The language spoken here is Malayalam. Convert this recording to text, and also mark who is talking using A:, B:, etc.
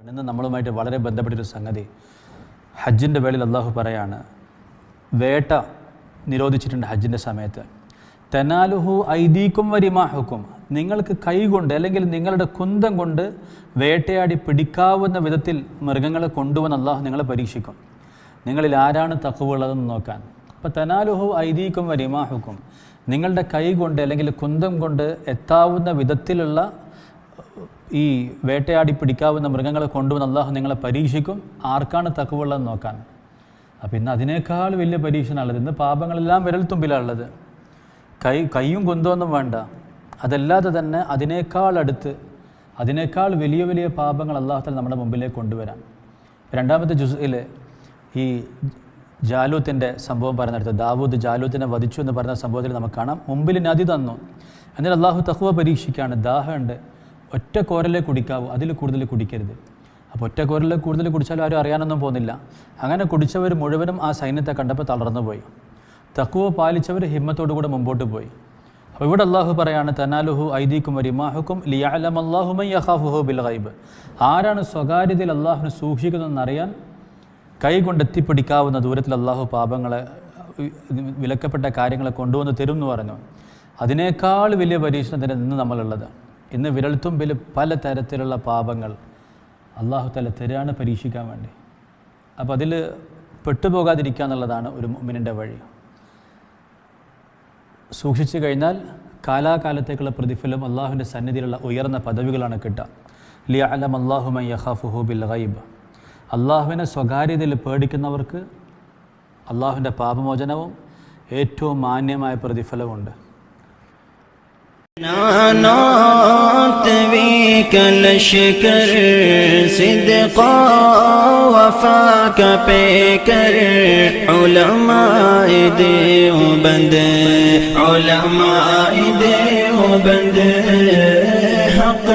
A: ഇന്ന് നമ്മളുമായിട്ട് വളരെ ബന്ധപ്പെട്ടൊരു സംഗതി, ഹജ്ജിൻ്റെ വേളയിൽ അള്ളാഹു പറയാണ്, വേട്ട നിരോധിച്ചിട്ടുണ്ട് ഹജ്ജിൻ്റെ സമയത്ത്. തനാലുഹു ഐദീക്കും വരിമാഹുക്കും, നിങ്ങൾക്ക് കൈകൊണ്ട് അല്ലെങ്കിൽ നിങ്ങളുടെ കുന്തം കൊണ്ട് വേട്ടയാടി പിടിക്കാവുന്ന വിധത്തിൽ മൃഗങ്ങളെ കൊണ്ടുവന്ന് അള്ളാഹു നിങ്ങളെ പരീക്ഷിക്കും. നിങ്ങളിൽ ആരാണ് തഖ്വയുള്ളതെന്ന് നോക്കാൻ. അപ്പോൾ തനാലുഹു ഐദീക്കും വരിമാഹുക്കും, നിങ്ങളുടെ കൈ കൊണ്ട് അല്ലെങ്കിൽ കുന്തം കൊണ്ട് എത്താവുന്ന വിധത്തിലുള്ള ഈ വേട്ടയാടി പിടിക്കാവുന്ന മൃഗങ്ങളെ കൊണ്ടുവന്ന് അള്ളാഹു നിങ്ങളെ പരീക്ഷിക്കും. ആർക്കാണ് തഖ്വയുള്ളതെന്ന് നോക്കാൻ. അപ്പോൾ ഇന്ന് അതിനേക്കാൾ വലിയ പരീക്ഷണമുള്ളത്. ഇന്ന് പാപങ്ങളെല്ലാം വിരൽത്തുമ്പിലുള്ളത്. കൈയും കുന്തമൊന്നും വേണ്ട, അതല്ലാതെ തന്നെ അതിനേക്കാൾ അടുത്ത് അതിനേക്കാൾ വലിയ വലിയ പാപങ്ങൾ അള്ളാഹു തആല നമ്മുടെ മുമ്പിലേക്ക് കൊണ്ടുവരാൻ. രണ്ടാമത്തെ ജുസ്ഇൽ ഈ ജാലൂത്തിൻ്റെ സംഭവം പറഞ്ഞെടുത്ത്, ദാവൂദ് ജാലൂത്തിനെ വധിച്ചു എന്ന് പറഞ്ഞ സംഭവത്തിൽ നമുക്ക് കാണാം. മുമ്പിൽ നദി തന്നു, എന്നിട്ട് അള്ളാഹു തഖ്വ പരീക്ഷിക്കുകയാണ്. ദാഹമുണ്ട്, ഒറ്റ കോരലേ കുടിക്കാവൂ, അതിൽ കൂടുതൽ കുടിക്കരുത്. അപ്പോൾ ഒറ്റ കോരലേ കൂടുതൽ കുടിച്ചാലും ആരും അറിയാനൊന്നും പോകുന്നില്ല. അങ്ങനെ കുടിച്ചവർ മുഴുവനും ആ സൈന്യത്തെ കണ്ടപ്പോൾ തളർന്നു പോയി. തഖ്വ പാലിച്ചവർ ഹിമ്മത്തോടു കൂടെ മുമ്പോട്ട് പോയി. അപ്പോൾ ഇവിടെ അള്ളാഹു പറയാണ്, തനാലുഹു ഐദീക്കും വരിമാഹുക്കും ലിയഅലമല്ലാഹു മൻ യഖാഫുഹു ബിൽ ഗൈബ്. ആരാണ് സ്വകാര്യതയിൽ അള്ളാഹുവിനെ സൂക്ഷിക്കുന്നതെന്നറിയാൻ കൈ കൊണ്ടെത്തിപ്പിടിക്കാവുന്ന ദൂരത്തിൽ അള്ളാഹു പാപങ്ങളെ, വിലക്കപ്പെട്ട കാര്യങ്ങളെ കൊണ്ടുവന്ന് തരും എന്ന് പറഞ്ഞു. അതിനേക്കാൾ വലിയ പരീക്ഷണത്തിന് ഇന്ന് നമ്മളുള്ളത്. ഇന്ന് വിരൽത്തുമ്പിൽ പല തരത്തിലുള്ള പാപങ്ങൾ അള്ളാഹു തആല തരാണ് പരീക്ഷിക്കാൻ വേണ്ടി. അപ്പോൾ അതിൽ പെട്ടുപോകാതിരിക്കുക എന്നുള്ളതാണ് ഒരു മുഅ്മിനിൻ്റെ വഴി. സൂക്ഷിച്ചു കഴിഞ്ഞാൽ കാലാകാലത്തേക്കുള്ള പ്രതിഫലം അള്ളാഹുവിൻ്റെ സന്നിധിയിലുള്ള ഉയർന്ന പദവികളാണ് കിട്ടുക. ലിയഅലമല്ലാഹു മൻ യഖാഫുഹു ബിൽ ഗൈബ്. അള്ളാഹുവിനെ സ്വകാര്യതയിൽ പേടിക്കുന്നവർക്ക് അള്ളാഹുവിൻ്റെ പാപമോചനവും ഏറ്റവും മാന്യമായ പ്രതിഫലമുണ്ട്.
B: نعتويك لشكر صدقا وفاك بكر علماء دیوبند علماء دیوبند حق